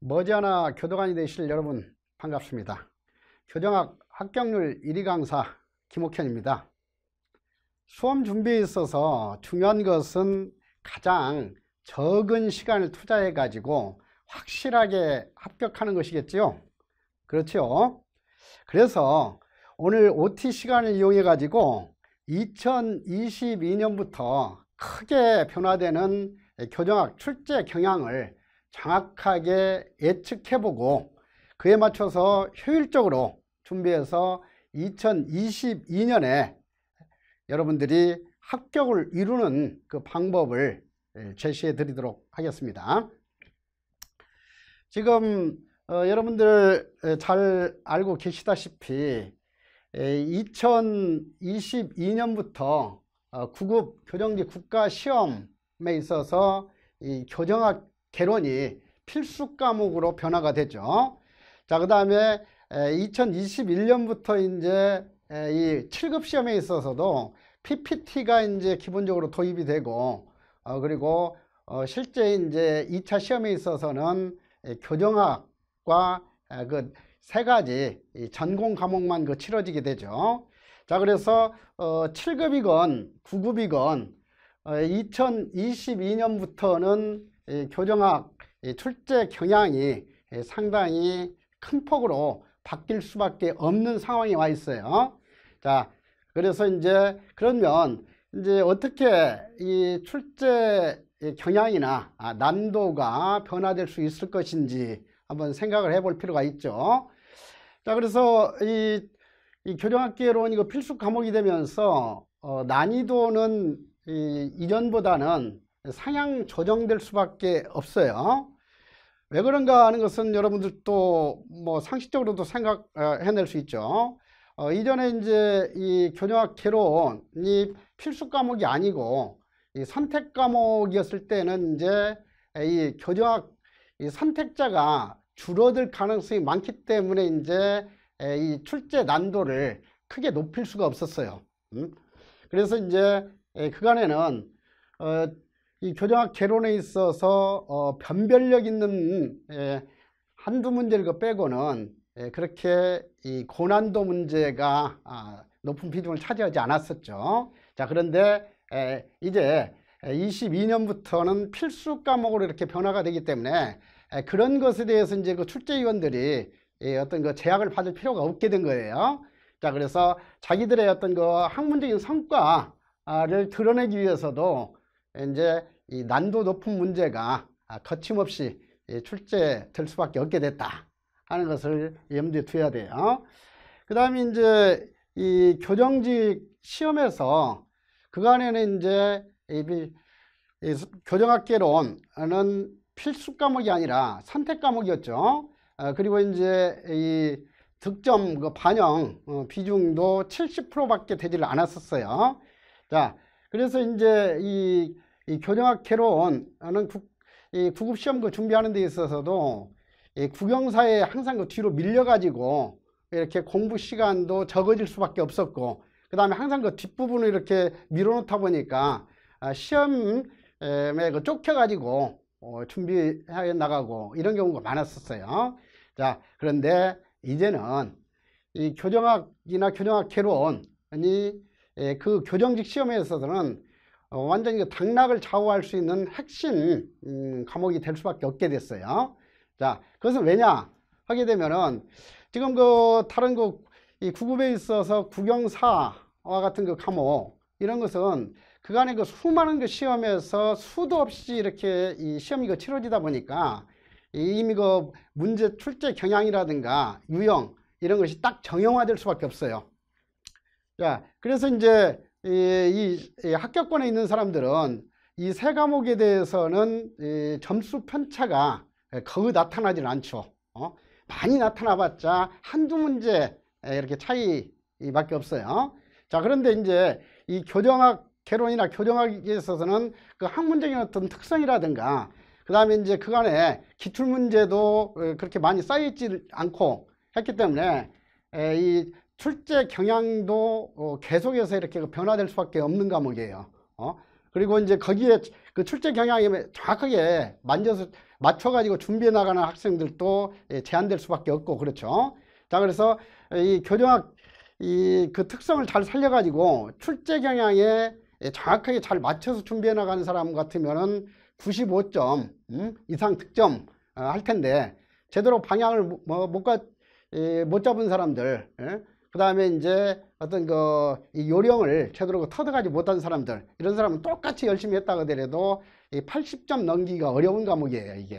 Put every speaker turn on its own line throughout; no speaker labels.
머지않아 교도관이 되실 여러분 반갑습니다. 교정학 합격률 1위 강사 김옥현입니다. 수험 준비에 있어서 중요한 것은 가장 적은 시간을 투자해 가지고 확실하게 합격하는 것이겠지요. 그렇죠. 그래서 오늘 OT 시간을 이용해 가지고 2022년부터 크게 변화되는 교정학 출제 경향을 정확하게 예측해보고 그에 맞춰서 효율적으로 준비해서 2022년에 여러분들이 합격을 이루는 그 방법을 제시해 드리도록 하겠습니다. 지금 여러분들 잘 알고 계시다시피 2022년부터 9급 교정직 국가시험에 있어서 이 교정학 개론이 필수 과목으로 변화가 되죠. 자, 그 다음에 2021년부터 이제 이 7급 시험에 있어서도 PPT가 이제 기본적으로 도입이 되고, 그리고 실제 이제 2차 시험에 있어서는 교정학과 그 세 가지 전공 과목만 치러지게 되죠. 자, 그래서 7급이건 9급이건 2022년부터는 교정학 출제 경향이 상당히 큰 폭으로 바뀔 수밖에 없는 상황에 와 있어요. 자, 그래서 이제 그러면 이제 어떻게 이 출제 경향이나 난도가 변화될 수 있을 것인지 한번 생각을 해볼 필요가 있죠. 자, 그래서 이 교정학개론 이거 필수 과목이 되면서 난이도는 이전보다는 상향 조정될 수밖에 없어요. 왜 그런가 하는 것은 여러분들도 뭐 상식적으로도 생각해낼 수 있죠. 이전에 이제 이 교정학 개론이 필수 과목이 아니고 이 선택 과목이었을 때는 이제 이 교정학 이 선택자가 줄어들 가능성이 많기 때문에 이제 이 출제 난도를 크게 높일 수가 없었어요. 그래서 이제 그간에는 이 교정학 개론에 있어서 변별력 있는 한두 문제를 빼고는 그렇게 이 고난도 문제가 높은 비중을 차지하지 않았었죠. 자, 그런데 이제 22년부터는 필수 과목으로 이렇게 변화가 되기 때문에 그런 것에 대해서 이제 그 출제위원들이 어떤 그 제약을 받을 필요가 없게 된 거예요. 자, 그래서 자기들의 어떤 그 학문적인 성과를 드러내기 위해서도 이제 이 난도 높은 문제가 거침없이 출제될 수밖에 없게 됐다 하는 것을 염두에 두어야 돼요. 그 다음에 이제 이 교정직 시험에서 그간에는 이제 이 교정학개론은 필수 과목이 아니라 선택 과목이었죠. 그리고 이제 이 득점 그 반영 비중도 70%밖에 되지를 않았었어요. 자, 그래서 이제 이 교정학 개론은 이 9급 시험 그 준비하는 데 있어서도 이 국영사에 항상 그 뒤로 밀려가지고 이렇게 공부 시간도 적어질 수밖에 없었고, 그 다음에 항상 그 뒷부분을 이렇게 밀어놓다 보니까 시험에 그 쫓겨가지고 준비해 나가고 이런 경우가 많았었어요. 자, 그런데 이제는 이 교정학이나 교정학 개론이 그 교정직 시험에 있어서는 완전히 당락을 좌우할 수 있는 핵심 과목이 될 수밖에 없게 됐어요. 자, 그것은 왜냐 하게 되면은 지금 그 다른 이 9급에 있어서 국영사와 같은 그 과목 이런 것은 그간의 그 수많은 그 시험에서 수도 없이 이렇게 이 시험이 그 치러지다 보니까 이미 그 문제 출제 경향이라든가 유형 이런 것이 딱 정형화될 수밖에 없어요. 자, 그래서 이제 이 합격권에 있는 사람들은 이 세 과목에 대해서는 이 점수 편차가 거의 나타나질 않죠. 많이 나타나봤자 한두 문제 이렇게 차이밖에 없어요. 자, 그런데 이제 이 교정학 개론이나 교정학에 있어서는 그 학문적인 어떤 특성이라든가 그 다음에 이제 그간에 기출문제도 그렇게 많이 쌓여있지 않고 했기 때문에 이 출제 경향도 계속해서 이렇게 변화될 수밖에 없는 과목이에요. 그리고 이제 거기에 그 출제 경향에 정확하게 맞춰가지고 준비해 나가는 학생들도 제한될 수밖에 없고 그렇죠. 자, 그래서 이 교정학 그 특성을 잘 살려가지고 출제 경향에 정확하게 잘 맞춰서 준비해 나가는 사람 같으면은 95점 이상 득점 할 텐데 제대로 방향을 못 잡은 사람들, 그 다음에 이제 어떤 이 요령을 제대로 터득하지 못한 사람들, 이런 사람은 똑같이 열심히 했다 하더라도 80점 넘기기가 어려운 과목이에요, 이게.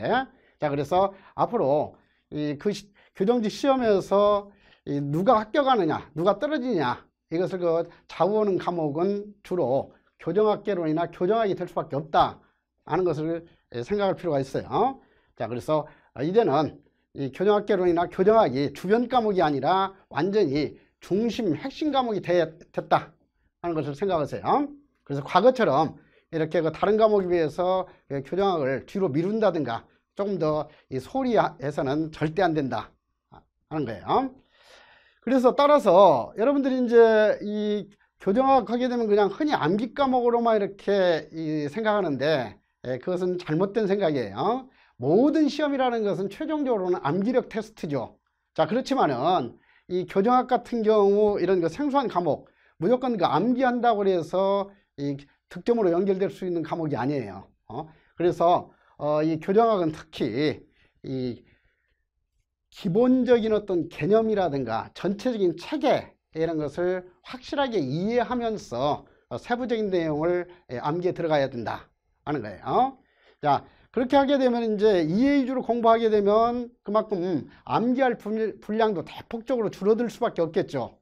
자, 그래서 앞으로 그 교정직 시험에서 누가 합격하느냐, 누가 떨어지냐, 이것을 좌우하는 과목은 주로 교정학개론이나 교정학이 될 수밖에 없다 하는 것을 생각할 필요가 있어요. 자, 그래서 이제는 이 교정학개론이나 교정학이 주변 과목이 아니라 완전히 중심 핵심 과목이 됐다 하는 것을 생각하세요. 그래서 과거처럼 이렇게 다른 과목에 비해서 교정학을 뒤로 미룬다든가 조금 더 소홀히 해서는 절대 안 된다 하는 거예요. 그래서 따라서 여러분들이 이제 이 교정학 하게 되면 그냥 흔히 암기 과목으로만 이렇게 생각하는데 그것은 잘못된 생각이에요. 모든 시험이라는 것은 최종적으로는 암기력 테스트죠. 자, 그렇지만은 이 교정학 같은 경우 이런 생소한 과목 무조건 암기한다고 해서 이 득점으로 연결될 수 있는 과목이 아니에요. 그래서 이 교정학은 특히 이 기본적인 어떤 개념이라든가 전체적인 체계 이런 것을 확실하게 이해하면서 세부적인 내용을 암기에 들어가야 된다 하는 거예요. 자, 그렇게 하게 되면 이제 이해 위주로 공부하게 되면 그만큼 암기할 분량도 대폭적으로 줄어들 수밖에 없겠죠.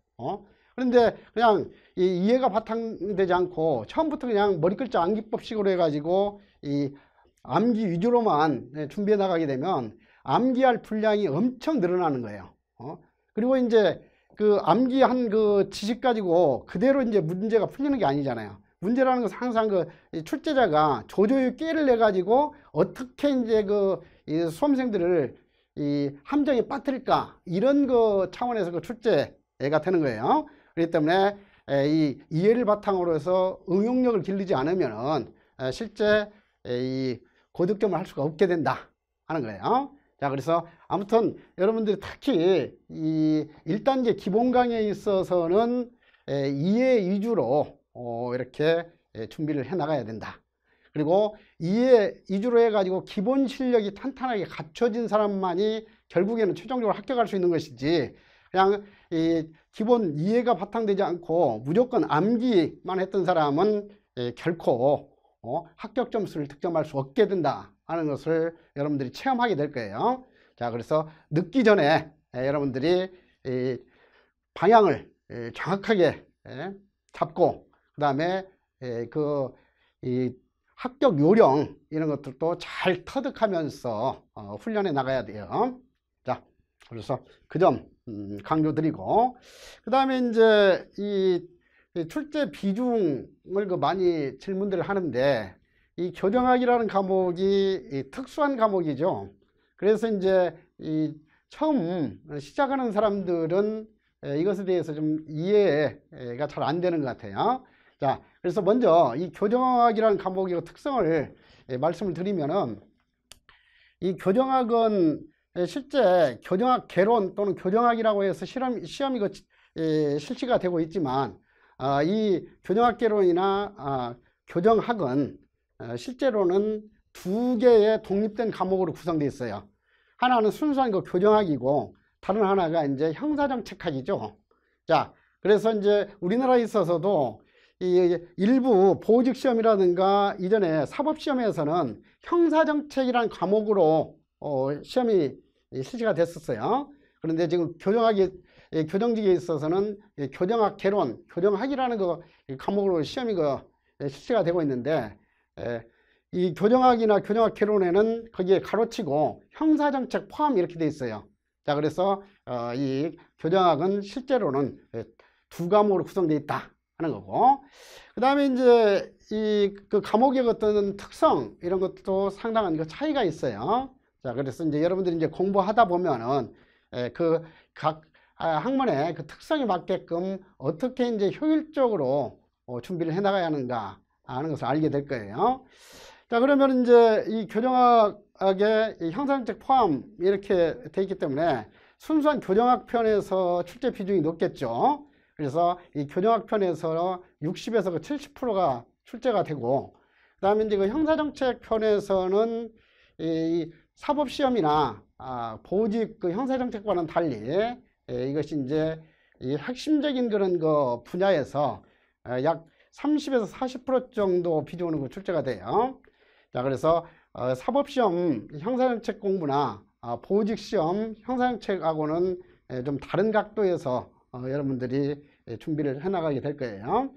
그런데 그냥 이해가 바탕되지 않고 처음부터 그냥 머리글자 암기법식으로 해가지고 이 암기 위주로만 준비해 나가게 되면 암기할 분량이 엄청 늘어나는 거예요. 그리고 이제 그 암기한 그 지식 가지고 그대로 이제 문제가 풀리는 게 아니잖아요. 문제라는 것은 항상 출제자가 조조의 꾀를 내 가지고 어떻게 이제 이 수험생들을 이 함정에 빠뜨릴까 이런 차원에서 출제가 되는 거예요. 그렇기 때문에 이 이해를 바탕으로 해서 응용력을 길르지 않으면은 실제 이 고득점을 할 수가 없게 된다 하는 거예요. 자, 그래서 아무튼 여러분들이 특히 이 1단계 기본 강의에 있어서는 이해 위주로 이렇게 준비를 해 나가야 된다. 그리고 이해 위주로 해가지고 기본 실력이 탄탄하게 갖춰진 사람만이 결국에는 최종적으로 합격할 수 있는 것이지 그냥 이 기본 이해가 바탕되지 않고 무조건 암기만 했던 사람은 결코 합격 점수를 득점할 수 없게 된다 하는 것을 여러분들이 체험하게 될 거예요. 자, 그래서 늦기 전에 여러분들이 이 방향을 정확하게 잡고 그 다음에 이 합격 요령 이런 것들도 잘 터득하면서 훈련해 나가야 돼요. 자, 그래서 그 점 강조드리고 그 다음에 이제 이 출제 비중을 많이 질문들을 하는데 이 교정학이라는 과목이 특수한 과목이죠. 그래서 이제 처음 시작하는 사람들은 이것에 대해서 좀 이해가 잘 안 되는 것 같아요. 자, 그래서 먼저 이 교정학이라는 과목의 특성을 말씀을 드리면은 이 교정학은 실제 교정학 개론 또는 교정학이라고 해서 시험이 실시가 되고 있지만 이 교정학 개론이나 교정학은 실제로는 두 개의 독립된 과목으로 구성되어 있어요. 하나는 순수한 교정학이고 다른 하나가 이제 형사정책학이죠. 자, 그래서 이제 우리나라에 있어서도 이 일부 보직 시험이라든가 이전에 사법 시험에서는 형사정책이라는 과목으로 시험이 실시가 됐었어요. 그런데 지금 교정직에 있어서는 교정학 개론, 교정학이라는 과목으로 시험이 실시가 되고 있는데 이 교정학이나 교정학 개론에는 거기에 가로치고 형사정책 포함 이렇게 돼 있어요. 자, 그래서 이 교정학은 실제로는 두 과목으로 구성되어 있다 하는 거고, 그 다음에 이제 그 과목의 어떤 특성 이런 것도 상당한 차이가 있어요. 자, 그래서 이제 여러분들이 이제 공부하다 보면은 그 각 학문의 그 특성에 맞게끔 어떻게 이제 효율적으로 준비를 해 나가야 하는가 하는 것을 알게 될 거예요. 자, 그러면 이제 이 교정학에 이 형사정책 포함 이렇게 돼 있기 때문에 순수한 교정학 편에서 출제 비중이 높겠죠. 그래서 이 교정학 편에서 60에서 70%가 출제가 되고, 그 다음에 이제 그 형사정책 편에서는 이 사법시험이나 보직 그 형사정책과는 달리 이것이 이제 이 핵심적인 그런 거 분야에서 약 30에서 40% 정도 비중으로 출제가 돼요. 자, 그래서 사법시험 형사정책 공부나 보직시험 형사정책하고는 좀 다른 각도에서 여러분들이 준비를 해나가게 될 거예요.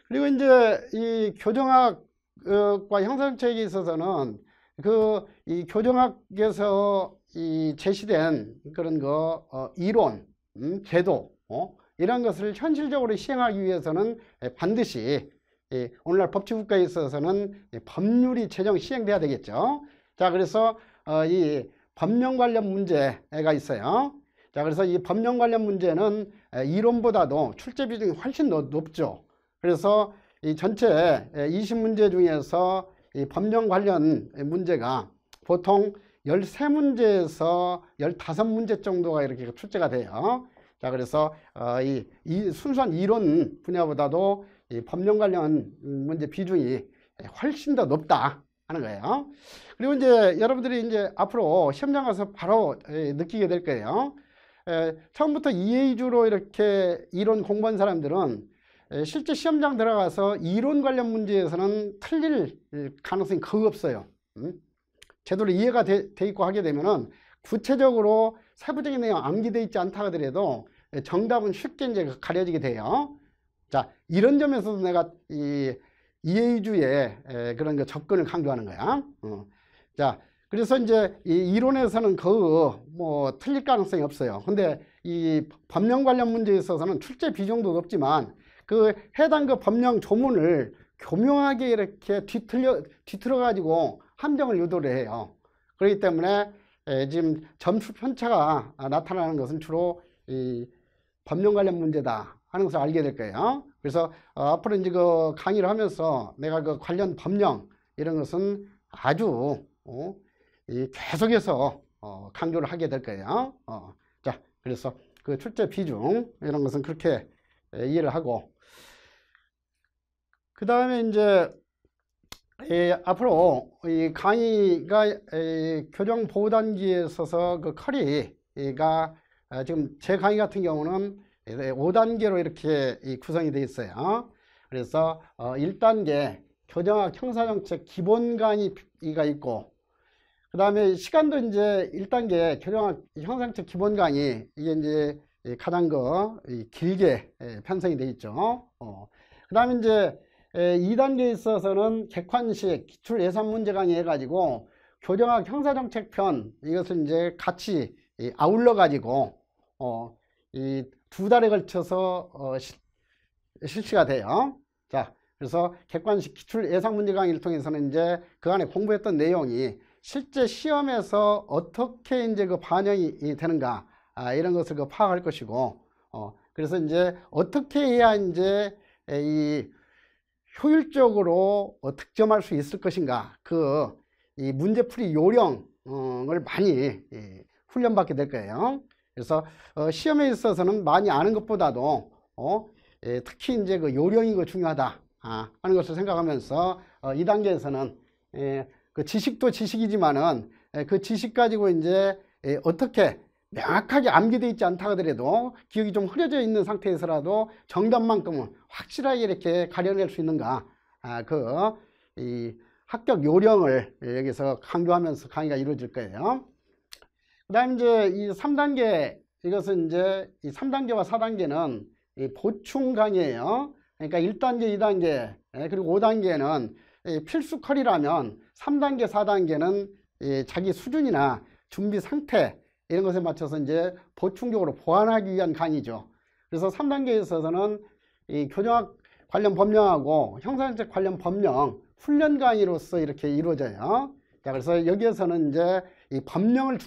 그리고 이제 이 교정학과 형사정책에 있어서는 이 교정학에서 이 제시된 그런 거 이론, 제도 이런 것을 현실적으로 시행하기 위해서는 반드시 오늘날 법치국가에 있어서는 법률이 제정 시행돼야 되겠죠. 자, 그래서 이 법령 관련 문제가 있어요. 자, 그래서 이 법령 관련 문제는 이론보다도 출제 비중이 훨씬 높죠. 그래서 이 전체 20문제 중에서 이 법령 관련 문제가 보통 13문제에서 15문제 정도가 이렇게 출제가 돼요. 자, 그래서 이 순수한 이론 분야보다도 이 법령 관련 문제 비중이 훨씬 더 높다 하는 거예요. 그리고 이제 여러분들이 이제 앞으로 시험장 가서 바로 느끼게 될 거예요. 처음부터 EA주로 이렇게 이론 공부한 사람들은 실제 시험장 들어가서 이론 관련 문제에서는 틀릴 가능성이 거의 없어요. 제대로 이해가 돼 있고 하게 되면은 구체적으로 세부적인 내용 암기되어 있지 않다 하더라도 정답은 쉽게 이제 가려지게 돼요. 자, 이런 점에서도 내가 이 EA주의 그런 거 접근을 강조하는 거야. 자, 그래서 이제 이 이론에서는 거의 뭐 틀릴 가능성이 없어요. 근데 이 법령 관련 문제에 있어서는 출제 비중도 높지만 그 해당 그 법령 조문을 교묘하게 이렇게 뒤틀어 가지고 함정을 유도를 해요. 그렇기 때문에 지금 점수 편차가 나타나는 것은 주로 이 법령 관련 문제다 하는 것을 알게 될 거예요. 그래서 앞으로 이제 그 강의를 하면서 내가 그 관련 법령 이런 것은 아주 계속해서 강조를 하게 될 거예요. 자, 그래서 그 출제 비중 이런 것은 그렇게 이해를 하고, 그 다음에 이제 앞으로 이 강의가 교정 보호 단계에 있어서 그 커리가 지금 제 강의 같은 경우는 5단계로 이렇게 구성이 되어 있어요. 그래서 1단계 교정학 형사정책 기본 강의가 있고, 그 다음에 시간도 이제 1단계 교정학 형사정책 기본 강의, 이게 이제 가장 길게 편성이 되어 있죠. 그 다음에 이제 2단계에 있어서는 객관식 기출 예산 문제 강의 해가지고 교정학 형사정책 편 이것을 이제 같이 아울러 가지고 이 2달에 걸쳐서 실시가 돼요. 자, 그래서 객관식 기출 예상 문제 강의를 통해서는 이제 그 안에 공부했던 내용이 실제 시험에서 어떻게 이제 그 반영이 되는가 이런 것을 파악할 것이고, 그래서 이제 어떻게 해야 이제 이 효율적으로 득점할 수 있을 것인가, 이 문제풀이 요령을 많이 훈련받게 될 거예요. 그래서 시험에 있어서는 많이 아는 것보다도 특히 이제 그 요령이 중요하다 하는 것을 생각하면서 2단계에서는 그 지식도 지식이지만은 그 지식 가지고 이제 어떻게 명확하게 암기되어 있지 않다 하더라도 기억이 좀 흐려져 있는 상태에서라도 정답만큼은 확실하게 이렇게 가려낼 수 있는가, 이 합격 요령을 여기서 강조하면서 강의가 이루어질 거예요. 그 다음에 이제 이 3단계, 이것은 이제 이 3단계와 4단계는 이 보충 강의예요. 그러니까 1단계, 2단계, 그리고 5단계는 필수 컬이라면 3단계, 4단계는 자기 수준이나 준비 상태 이런 것에 맞춰서 이제 보충적으로 보완하기 위한 강의죠. 그래서 3단계에 있어서는 이 교정학 관련 법령하고 형사정책 관련 법령 훈련 강의로서 이렇게 이루어져요. 자, 그래서 여기에서는 이제 이 법령을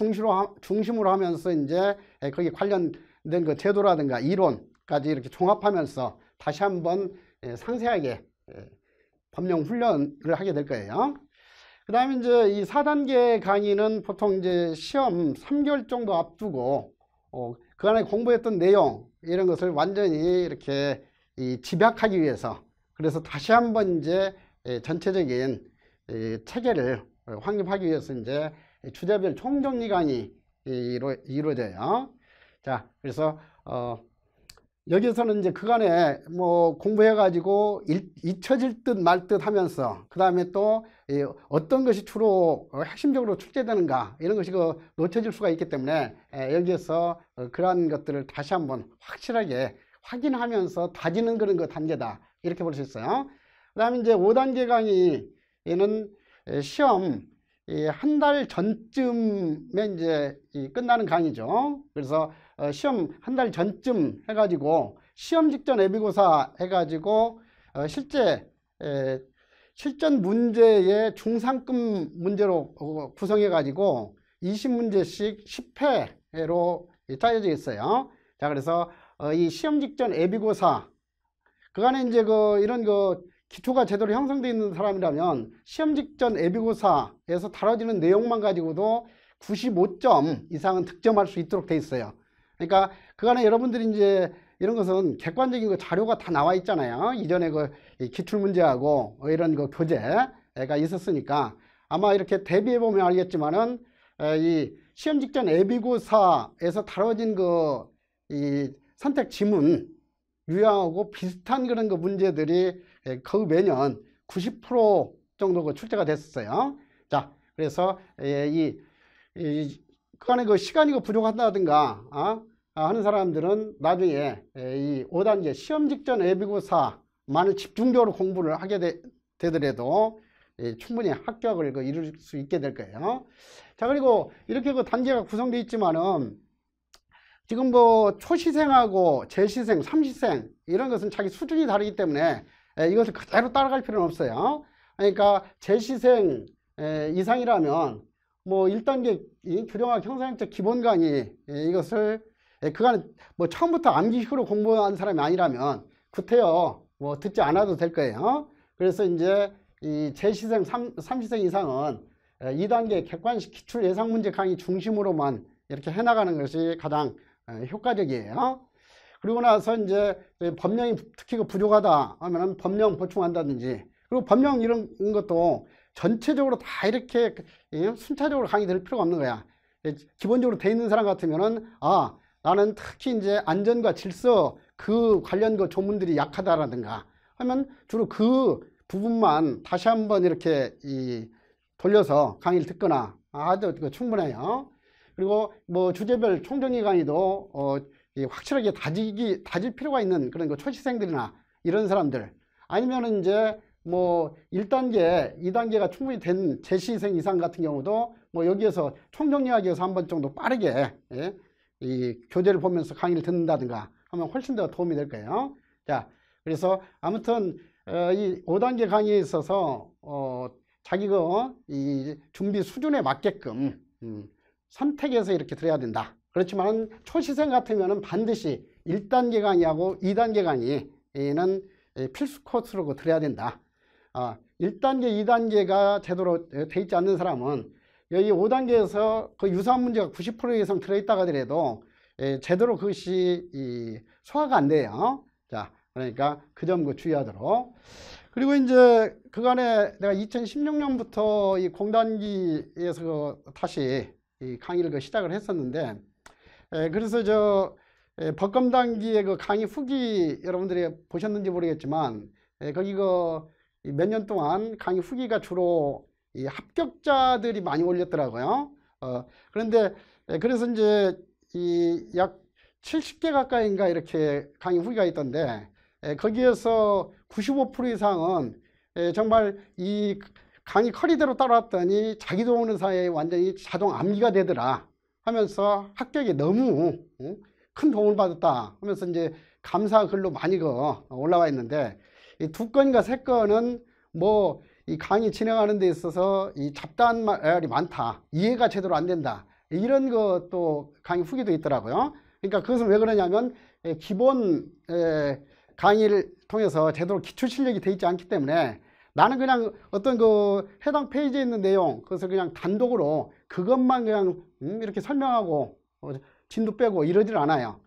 중심으로 하면서 이제 거기 관련된 그 제도라든가 이론까지 이렇게 종합하면서 다시 한번 상세하게 법령 훈련을 하게 될 거예요. 그다음에 이제 이 4단계 강의는 보통 이제 시험 3개월 정도 앞두고 그 안에 공부했던 내용 이런 것을 완전히 이렇게 집약하기 위해서, 그래서 다시 한번 이제 전체적인 체계를 확립하기 위해서 이제 주제별 총정리 강의 이루어져요. 자, 그래서 여기서는 이제 그간에 뭐 공부해가지고 잊혀질 듯 말 듯 하면서, 그 다음에 또 어떤 것이 주로 핵심적으로 출제되는가, 이런 것이 놓쳐질 수가 있기 때문에 여기에서 그러한 것들을 다시 한번 확실하게 확인하면서 다지는 그런 그 단계다, 이렇게 볼 수 있어요. 그 다음에 이제 5단계 강의는 시험 한 달 전쯤에 이제 끝나는 강의죠. 그래서 시험 한 달 전쯤 해가지고 시험 직전 예비고사 해가지고 실전 문제의 중상급 문제로 구성해가지고 20문제씩 10회로 짜여져 있어요. 자, 그래서 이 시험 직전 예비고사 그간에 이제 이런 기초가 제대로 형성되어 있는 사람이라면 시험 직전 예비고사에서 다뤄지는 내용만 가지고도 95점 이상은 득점할 수 있도록 돼 있어요. 그러니까 그간에 여러분들이 이제 이런 것은 객관적인 자료가 다 나와 있잖아요. 이전에 기출문제하고 이런 교재가 있었으니까 아마 이렇게 대비해 보면 알겠지만은 이 시험 직전 예비고사에서 다뤄진 이 선택 지문 유형하고 비슷한 그런 문제들이 거의 매년 90% 정도 출제가 됐었어요. 자, 그래서 그간에 시간이 부족하다든가 하는 사람들은 나중에 이 5단계 시험 직전 예비고사만을 집중적으로 공부를 하게 되더라도 충분히 합격을 이룰 수 있게 될 거예요. 자, 그리고 이렇게 단계가 구성되어 있지만은 지금 초시생하고 재시생, 삼시생 이런 것은 자기 수준이 다르기 때문에 이것을 그대로 따라갈 필요는 없어요. 그러니까 재시생 이상이라면 1단계 교정학 형사학적 기본 강의 이것을 그간 처음부터 암기식으로 공부한 사람이 아니라면 구태여 듣지 않아도 될 거예요. 그래서 이제 이 재시생, 삼시생 이상은 2단계 객관식 기출 예상 문제 강의 중심으로만 이렇게 해나가는 것이 가장 효과적이에요. 그리고 나서 이제 법령이 특히 부족하다 하면은 법령 보충한다든지, 그리고 법령 이런 것도 전체적으로 다 이렇게 순차적으로 강의 될 필요가 없는 거야. 기본적으로 돼 있는 사람 같으면은 나는 특히 이제 안전과 질서 그 관련 조문들이 약하다라든가 하면 주로 그 부분만 다시 한번 이렇게 돌려서 강의를 듣거나 아주 충분해요. 그리고 주제별 총정리 강의도 확실하게 다질 필요가 있는 그런 초시생들이나 이런 사람들, 아니면은 이제 1단계, 2단계가 충분히 된 재시생 이상 같은 경우도 여기에서 총정리하기 위해서 한번 정도 빠르게 이 교재를 보면서 강의를 듣는다든가 하면 훨씬 더 도움이 될 거예요. 자, 그래서 아무튼 이 5단계 강의에 있어서 자기가 이 준비 수준에 맞게끔 선택해서 이렇게 들어야 된다. 그렇지만 초시생 같으면 반드시 1단계 강의하고 2단계 강의는 필수 코스로 들어야 된다. 1단계, 2단계가 제대로 돼 있지 않는 사람은 여기 5단계에서 유사한 문제가 90% 이상 들어있다고 하더라도 제대로 그것이 소화가 안 돼요. 자, 그러니까 그 점 주의하도록. 그리고 이제 그간에 내가 2016년부터 이 공단기에서 다시 이 강의를 시작을 했었는데, 그래서 법검단기의 강의 후기 여러분들이 보셨는지 모르겠지만 거기 몇 년 동안 강의 후기가 주로 이 합격자들이 많이 올렸더라고요. 그런데 그래서 이제 약 70개 가까이인가 이렇게 강의 후기가 있던데, 거기에서 95% 이상은 정말 이 강의 커리대로 따라왔더니 자기도 모르는 사이에 완전히 자동 암기가 되더라 하면서 합격에 너무 큰 도움을 받았다 하면서 이제 감사 글로 많이 올라와 있는데, 이 2건인가 3건은 이 강의 진행하는 데 있어서 이 잡다한 말이 많다, 이해가 제대로 안 된다, 이런 것도 강의 후기도 있더라고요. 그러니까 그것은 왜 그러냐면 기본 강의를 통해서 제대로 기초 실력이 되어 있지 않기 때문에 나는 그냥 어떤 그 해당 페이지에 있는 내용, 그것을 그냥 단독으로 그것만 그냥 이렇게 설명하고 진도 빼고 이러질 않아요.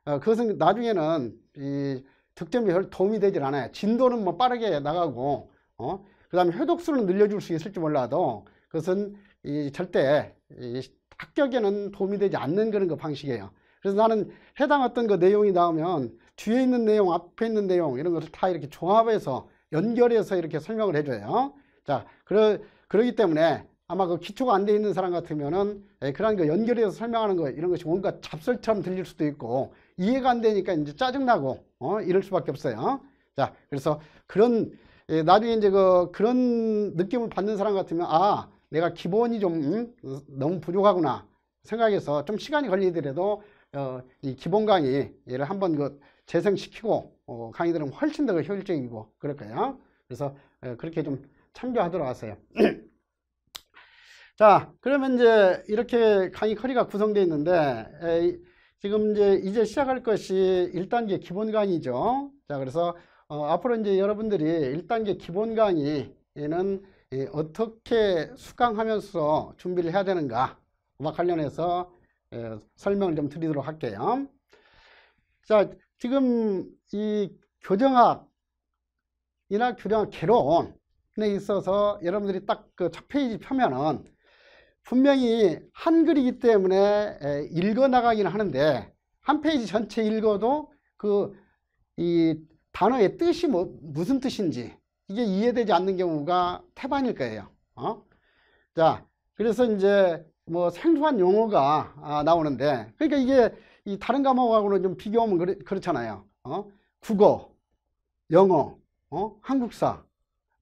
그것은 나중에는 이 득점이 별 도움이 되질 않아요. 진도는 뭐 빠르게 나가고, 그 다음에 회독수는 늘려줄 수 있을지 몰라도 그것은 절대 합격에는 도움이 되지 않는 그런 그 방식이에요. 그래서 나는 해당 어떤 그 내용이 나오면 뒤에 있는 내용, 앞에 있는 내용 이런 것을 다 이렇게 종합해서 연결해서 이렇게 설명을 해줘요. 자, 그러기 때문에 아마 그 기초가 안 돼 있는 사람 같으면은 그런 거 연결해서 설명하는 거 이런 것이 뭔가 잡설처럼 들릴 수도 있고 이해가 안 되니까 이제 짜증나고 이럴 수밖에 없어요. 자, 그래서 그런 나중에 이제 그런 느낌을 받는 사람 같으면 아, 내가 기본이 좀 너무 부족하구나 생각해서 좀 시간이 걸리더라도 이 기본 강의를 한번 재생시키고 강의 들으면 훨씬 더 효율적이고 그럴 거예요. 그래서 그렇게 좀 참고하도록 하세요. 자, 그러면 이제 이렇게 강의 커리가 구성되어 있는데 지금 이제 시작할 것이 1단계 기본 강의죠. 자, 그래서 앞으로 이제 여러분들이 1단계 기본 강의에는 어떻게 수강하면서 준비를 해야 되는가 관련해서 설명을 좀 드리도록 할게요. 자, 지금 이 교정학이나 교정학 개론에 있어서 여러분들이 딱 그 첫 페이지 펴면은 분명히 한글이기 때문에 읽어 나가기는 하는데 한 페이지 전체 읽어도 이 단어의 뜻이 무슨 뜻인지 이게 이해되지 않는 경우가 태반일 거예요. 자, 그래서 이제 뭐 생소한 용어가 나오는데 그러니까 이게 이 다른 과목하고는 좀 비교하면 그렇잖아요. 국어, 영어, 한국사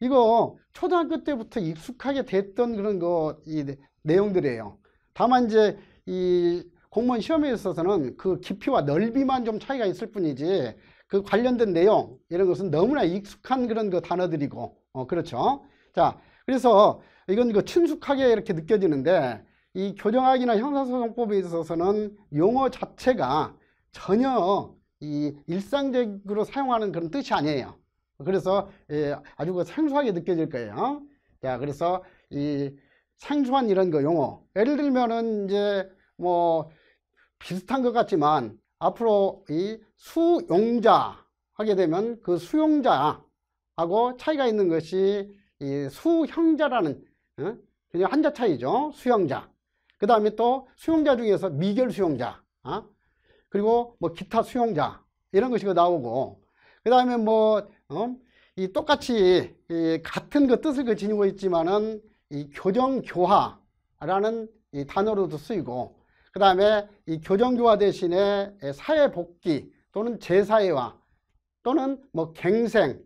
이거 초등학교 때부터 익숙하게 됐던 그런 이 내용들이에요. 다만 이제 이 공무원 시험에 있어서는 그 깊이와 넓이만 좀 차이가 있을 뿐이지 그 관련된 내용 이런 것은 너무나 익숙한 그런 단어들이고 그렇죠. 자, 그래서 이건 친숙하게 이렇게 느껴지는데 이 교정학이나 형사소송법에 있어서는 용어 자체가 전혀 이 일상적으로 사용하는 그런 뜻이 아니에요. 그래서 아주 생소하게 느껴질 거예요. 자, 그래서 이 생소한 이런 용어 예를 들면은 이제 뭐 비슷한 것 같지만 앞으로 이 수용자 하게 되면 그 수용자하고 차이가 있는 것이 이 수형자라는 그냥 한자 차이죠. 수형자. 그 다음에 또 수용자 중에서 미결 수용자, 그리고 뭐 기타 수용자 이런 것이 나오고 그 다음에 이 똑같이 같은 뜻을 지니고 있지만은 이 교정교화라는 이 단어로도 쓰이고 그 다음에 이 교정교화 대신에 사회복귀 또는 재사회화 또는 뭐 갱생,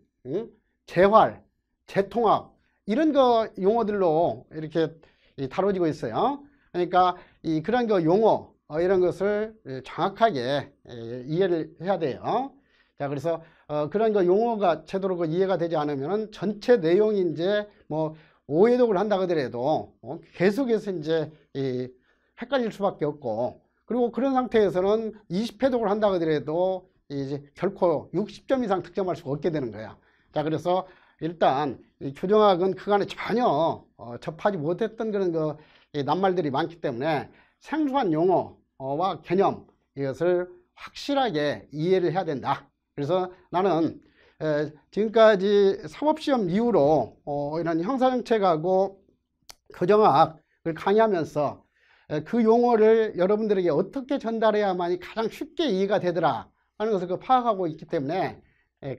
재활, 재통합 이런 용어들로 이렇게 다뤄지고 있어요. 그러니까 그런 용어 이런 것을 정확하게 이해를 해야 돼요. 자, 그래서 그런 용어가 제대로 이해가 되지 않으면 전체 내용이 이제 뭐 오해독을 한다 하더라도 계속해서 이제 헷갈릴 수밖에 없고 그리고 그런 상태에서는 20회독을 한다 하더라도 이제 결코 60점 이상 득점할 수가 없게 되는 거야. 자, 그래서 일단 이 교정학은 그간에 전혀 접하지 못했던 그런 낱말들이 많기 때문에 생소한 용어와 개념 이것을 확실하게 이해를 해야 된다. 그래서 나는 지금까지 사법시험 이후로 이런 형사정책하고 교정학을 강의하면서 그 용어를 여러분들에게 어떻게 전달해야만이 가장 쉽게 이해가 되더라 하는 것을 파악하고 있기 때문에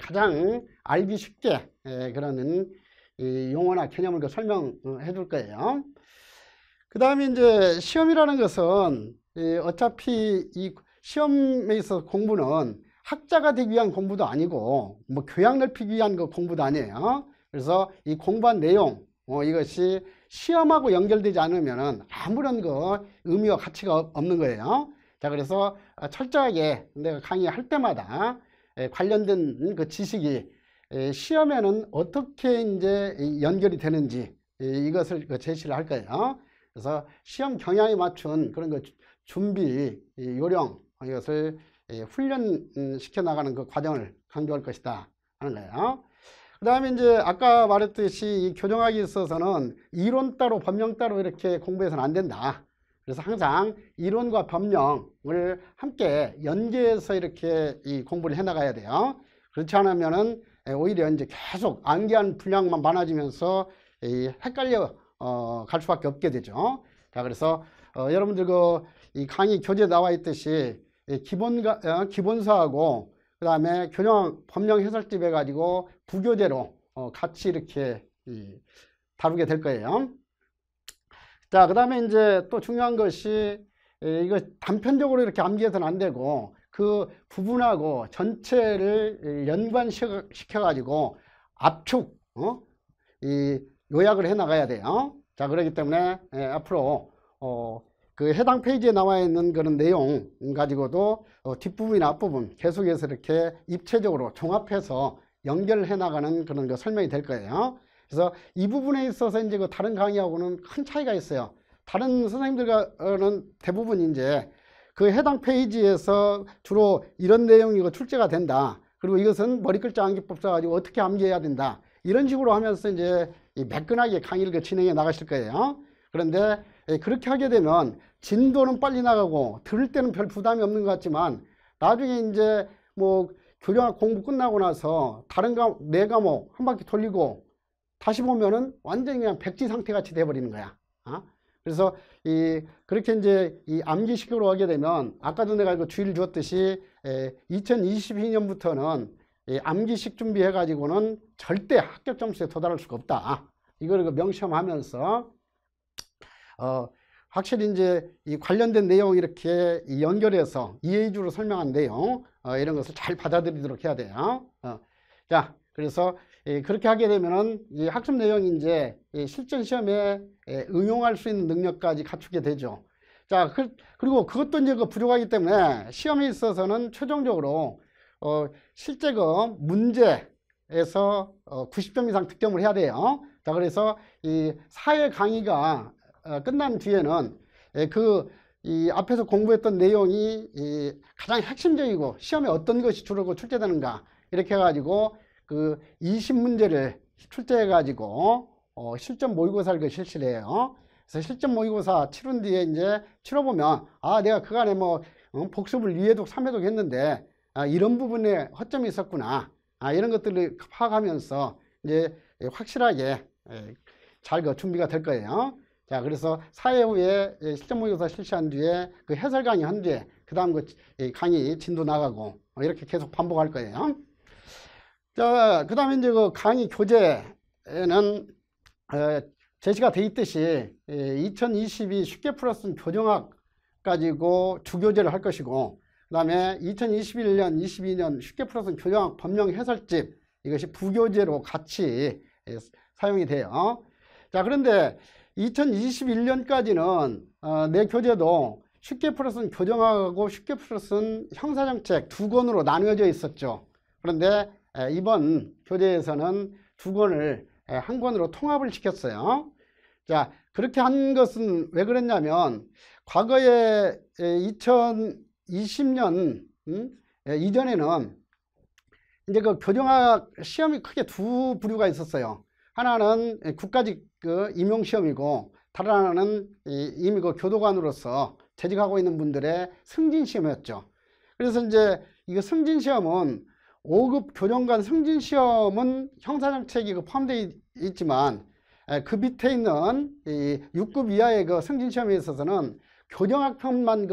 가장 알기 쉽게 그런 이 용어나 개념을 설명해 줄 거예요. 그 다음에 이제 시험이라는 것은 어차피 이 시험에 있어서 공부는 학자가 되기 위한 공부도 아니고 뭐 교양 넓히기 위한 공부도 아니에요. 그래서 이 공부한 내용 이것이 시험하고 연결되지 않으면 아무런 의미와 가치가 없는 거예요. 자, 그래서 철저하게 내가 강의할 때마다 관련된 지식이 시험에는 어떻게 이제 연결이 되는지 이것을 제시를 할 거예요. 그래서 시험 경향에 맞춘 그런 준비 요령 이것을 훈련시켜 나가는 과정을 강조할 것이다 하는 거예요. 그 다음에 이제 아까 말했듯이 이 교정학에 있어서는 이론 따로 법령 따로 이렇게 공부해서는 안 된다. 그래서 항상 이론과 법령을 함께 연계해서 이렇게 이 공부를 해 나가야 돼요. 그렇지 않으면은 오히려 이제 계속 암기한 분량만 많아지면서 헷갈려 갈 수밖에 없게 되죠. 자, 그래서 여러분들 이 강의 교재에 나와 있듯이 기본서하고 그 다음에 교정 법령 해설집 해가지고 부교재로 같이 이렇게 다루게 될 거예요. 자, 그 다음에 이제 또 중요한 것이 이거 단편적으로 이렇게 암기해서는 안 되고 그 부분하고 전체를 연관시켜 가지고 압축 요약을 해 나가야 돼요. 자, 그렇기 때문에 앞으로 그 해당 페이지에 나와 있는 그런 내용 가지고도 뒷부분이나 앞부분 계속해서 이렇게 입체적으로 종합해서 연결해 나가는 그런 거 설명이 될 거예요. 그래서 이 부분에 있어서 이제 그 다른 강의하고는 큰 차이가 있어요. 다른 선생님들과는 대부분 이제 그 해당 페이지에서 주로 이런 내용이 출제가 된다. 그리고 이것은 머리글자 암기법 써가지고 어떻게 암기해야 된다. 이런 식으로 하면서 이제 매끈하게 강의를 진행해 나가실 거예요. 그런데 그렇게 하게 되면 진도는 빨리 나가고 들을 때는 별 부담이 없는 것 같지만 나중에 이제 뭐 교정학 공부 끝나고 나서 다른 네 과목 한 바퀴 돌리고 다시 보면은 완전히 그냥 백지 상태 같이 돼버리는 거야. 그래서 그렇게 이제 이 암기식으로 하게 되면 아까도 내가 이거 주의를 주었듯이 2022년부터는 암기식 준비해 가지고는 절대 합격 점수에 도달할 수가 없다. 이걸 명시하면서 확실히 이제 이 관련된 내용 이렇게 연결해서 이해주로 설명한 내용 이런 것을 잘 받아들이도록 해야 돼요. 자, 그래서 그렇게 하게 되면은 이 학습 내용이 이제 실전 시험에 응용할 수 있는 능력까지 갖추게 되죠. 자, 그리고 그것도 이제 부족하기 때문에 시험에 있어서는 최종적으로 실제 문제에서 90점 이상 득점을 해야 돼요. 자, 그래서 이 사회 강의가 끝난 뒤에는 이 앞에서 공부했던 내용이 가장 핵심적이고 시험에 어떤 것이 주로 출제되는가 이렇게 해가지고 그 20문제를 출제해 가지고 실전 모의고사를 실시를 해요. 그래서 실전 모의고사 치른 뒤에 이제 치러보면 내가 그간에 뭐 복습을 2회독 3회독 했는데 이런 부분에 허점이 있었구나 이런 것들을 파악하면서 이제 확실하게 잘 준비가 될 거예요. 자, 그래서 4회 후에 실전 모의고사 실시한 뒤에 그 해설 강의 한 뒤에 그 다음 강의 진도 나가고 이렇게 계속 반복할 거예요. 자, 그 다음에 이제 강의 교재에는 제시가 돼 있듯이 2022 쉽게 풀었은 교정학 가지고 주교재를 할 것이고 그 다음에 2021년 22년 쉽게 풀었은 교정학 법령 해설집 이것이 부교재로 같이 사용이 돼요. 자, 그런데 2021년까지는 내 교재도 쉽게 풀었은 교정학하고 쉽게 풀었은 형사정책 두 권으로 나누어져 있었죠. 그런데 이번 교재에서는 두 권을 한 권으로 통합을 시켰어요. 자, 그렇게 한 것은 왜 그랬냐면 과거에 2020년 이전에는 이제 그 교정학 시험이 크게 두 부류가 있었어요. 하나는 국가직 임용시험이고 다른 하나는 이미 교도관으로서 재직하고 있는 분들의 승진시험이었죠. 그래서 이제 이거 승진시험은 5급 교정관 승진시험은 형사정책이 포함되어 있지만 그 밑에 있는 6급 이하의 승진시험에 있어서는 교정학편만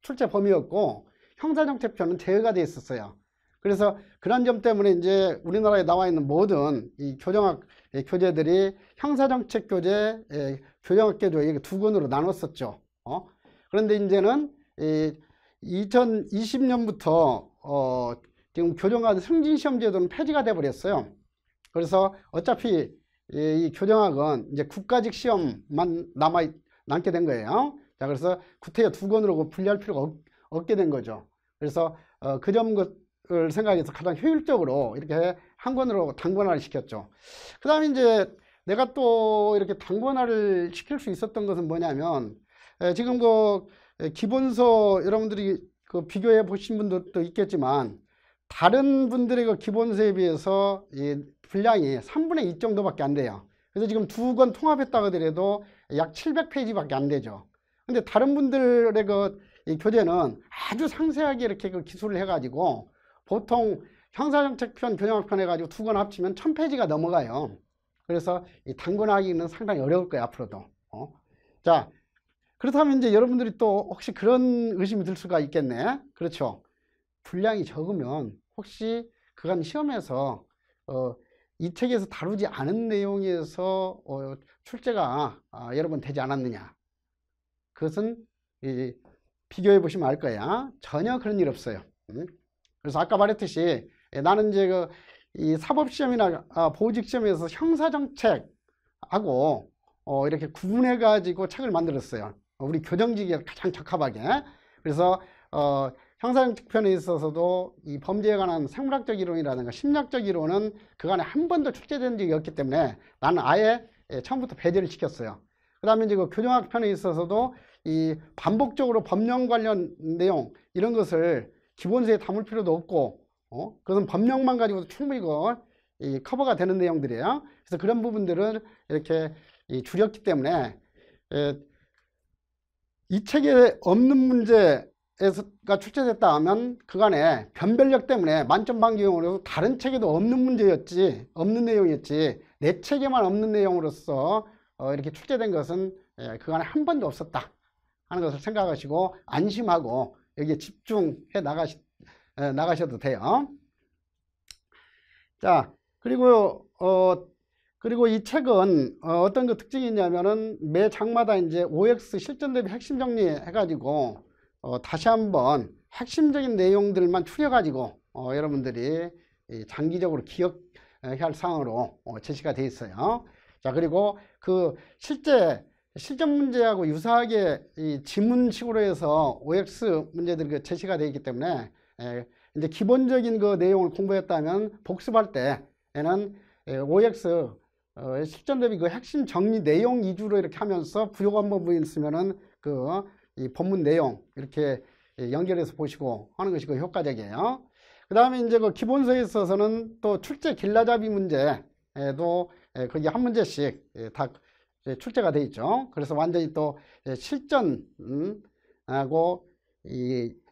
출제 범위였고 형사정책편은 제외가 되어 있었어요. 그래서 그런 점 때문에 이제 우리나라에 나와 있는 모든 이 교정학 교재들이 형사정책 교재, 교정학 교재 두 권으로 나눴었죠. 그런데 이제는 2020년부터 지금 교정관 승진시험 제도는 폐지가 돼 버렸어요. 그래서 어차피 이 교정학은 이제 국가직 시험만 남게 된 거예요. 자, 그래서 구태여 두 권으로 분리할 필요가 없게 된 거죠. 그래서 그 점을 생각해서 가장 효율적으로 이렇게 한 권으로 단권화를 시켰죠. 그 다음에 이제 내가 또 이렇게 단권화를 시킬 수 있었던 것은 뭐냐면 지금 기본서 여러분들이 비교해 보신 분들도 있겠지만 다른 분들의 그 기본세에 비해서 이 분량이 3분의 2 정도밖에 안 돼요. 그래서 지금 두 권 통합했다고 하더라도 약 700페이지밖에 안 되죠. 근데 다른 분들의 이 교재는 아주 상세하게 이렇게 그 기술을 해가지고 보통 형사정책편, 교정학편 해가지고 두 권 합치면 1000페이지가 넘어가요. 그래서 이 단권하기는 상당히 어려울 거예요, 앞으로도. 자, 그렇다면 이제 여러분들이 또 혹시 그런 의심이 들 수가 있겠네. 그렇죠. 분량이 적으면 혹시 그간 시험에서 이 책에서 다루지 않은 내용에서 출제가 여러 번 되지 않았느냐. 그것은 비교해 보시면 알 거야. 전혀 그런 일 없어요. 그래서 아까 말했듯이 나는 이제 이 사법시험이나 보직시험에서 형사정책하고 이렇게 구분해 가지고 책을 만들었어요. 우리 교정직에 가장 적합하게. 그래서 형사정책편에 있어서도 이 범죄에 관한 생물학적 이론이라든가 심리학적 이론은 그간에 한 번도 출제된 적이 없기 때문에 나는 아예 처음부터 배제를 시켰어요. 그 다음에 이제 그 교정학편에 있어서도 이 반복적으로 법령 관련 내용 이런 것을 기본서에 담을 필요도 없고 그것은 법령만 가지고도 충분히 이 커버가 되는 내용들이에요. 그래서 그런 부분들을 이렇게 줄였기 때문에 이 책에 없는 문제가 출제됐다 하면 그간에 변별력 때문에 만점 반경으로 다른 책에도 없는 문제였지, 없는 내용이었지, 내 책에만 없는 내용으로서 이렇게 출제된 것은 그간에 한 번도 없었다 하는 것을 생각하시고 안심하고 여기에 집중해 나가셔도 돼요. 자, 그리고 이 책은 어떤 그 특징이 있냐면은 매 장마다 이제 OX 실전 대비 핵심 정리 해가지고 다시 한번 핵심적인 내용들만 추려가지고 여러분들이 장기적으로 기억할 사항으로 제시가 되어 있어요. 자, 그리고 그 실전 문제하고 유사하게 이 지문식으로 해서 OX 문제들이 제시가 되어 있기 때문에 이제 기본적인 그 내용을 공부했다면 복습할 때에는 OX 실전 대비 그 핵심 정리 내용 위주로 이렇게 하면서 부족한 부분이 있으면은 이 본문 내용 이렇게 연결해서 보시고 하는 것이 그 효과적이에요. 그 다음에 이제 그 기본서에 있어서는 또 출제 길라잡이 문제도 거기 한 문제씩 다 출제가 되어 있죠. 그래서 완전히 또 실전하고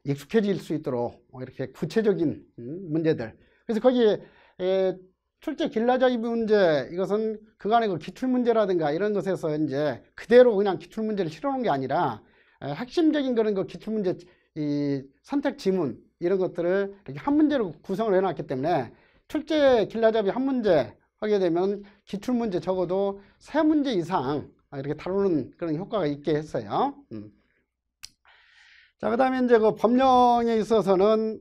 익숙해질 수 있도록 이렇게 구체적인 문제들. 그래서 거기에 출제 길라잡이 문제, 이것은 그간의 그 기출문제라든가 이런 것에서 이제 그대로 그냥 기출문제를 실어놓은 게 아니라 핵심적인 그런 그 기출문제, 이 선택 지문 이런 것들을 이렇게 한 문제로 구성을 해놨기 때문에 출제 길라잡이 한 문제 하게 되면 기출문제 적어도 3문제 이상 이렇게 다루는 그런 효과가 있게 했어요. 자, 그 다음에 이제 그 법령에 있어서는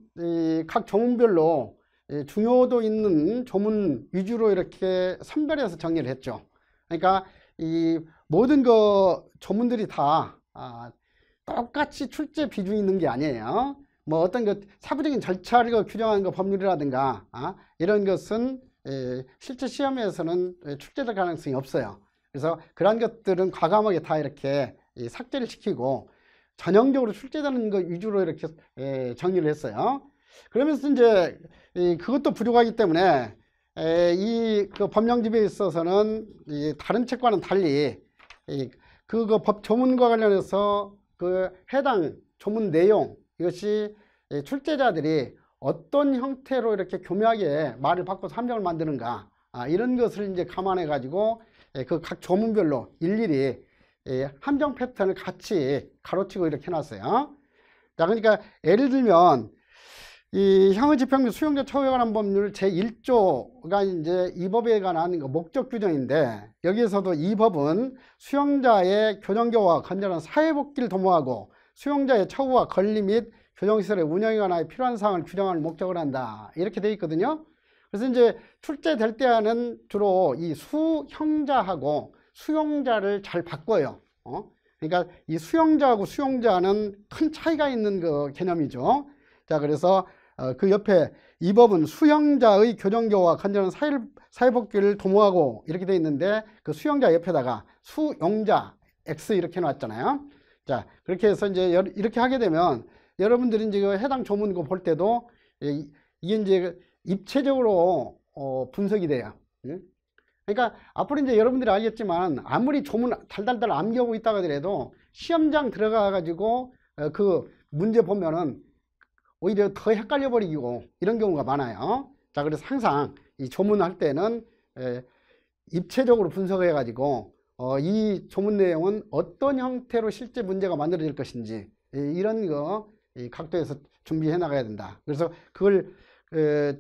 각 조문별로 중요도 있는 조문 위주로 이렇게 선별해서 정리를 했죠. 그러니까 이 모든 그 조문들이 다 똑같이 출제 비중이 있는 게 아니에요. 뭐 어떤 그 사부적인 절차를 규정한 그 법률이라든가 이런 것은 실제 시험에서는 출제될 가능성이 없어요. 그래서 그런 것들은 과감하게 다 이렇게 삭제를 시키고 전형적으로 출제되는 것 위주로 이렇게 정리를 했어요. 그러면서 이제 그것도 부족하기 때문에 그 법령집에 있어서는 다른 책과는 달리 그 법 조문과 관련해서 그 해당 조문 내용 이것이 출제자들이 어떤 형태로 이렇게 교묘하게 말을 바꿔서 함정을 만드는가 이런 것을 이제 감안해 가지고 그 각 조문별로 일일이 함정 패턴을 같이 가로치고 이렇게 해놨어요. 자, 그러니까 예를 들면 이 형의집행부 수용자 처우에 관한 법률 제1조가 이제 이 법에 관한 목적 규정인데 여기에서도 이 법은 수용자의 교정교화와 건전한 사회복귀를 도모하고 수용자의 처우와 권리 및 교정시설의 운영에 관하여 필요한 사항을 규정하는 목적을 한다 이렇게 되어 있거든요. 그래서 이제 출제될 때는 주로 이 수형자하고 수용자를 잘 바꿔요. 그러니까 이 수용자하고 수용자는 큰 차이가 있는 그 개념이죠. 자, 그래서 그 옆에 이 법은 수용자의 교정교화와 건전한 사회복귀를 도모하고 이렇게 되어 있는데 그 수용자 옆에다가 수용자 X 이렇게 놨잖아요. 자, 그렇게 해서 이제 이렇게 하게 되면 여러분들이 이제 그 해당 조문 볼 때도 이게 이제 입체적으로 분석이 돼요. 그러니까 앞으로 이제 여러분들이 알겠지만 아무리 조문 달달달 암기하고 있다고 하더라도 시험장 들어가 가지고 그 문제 보면은 오히려 더 헷갈려 버리고 이런 경우가 많아요. 자, 그래서 항상 이 조문할 때는 입체적으로 분석해 가지고 이 조문 내용은 어떤 형태로 실제 문제가 만들어질 것인지 이런 거 이 각도에서 준비해 나가야 된다. 그래서 그걸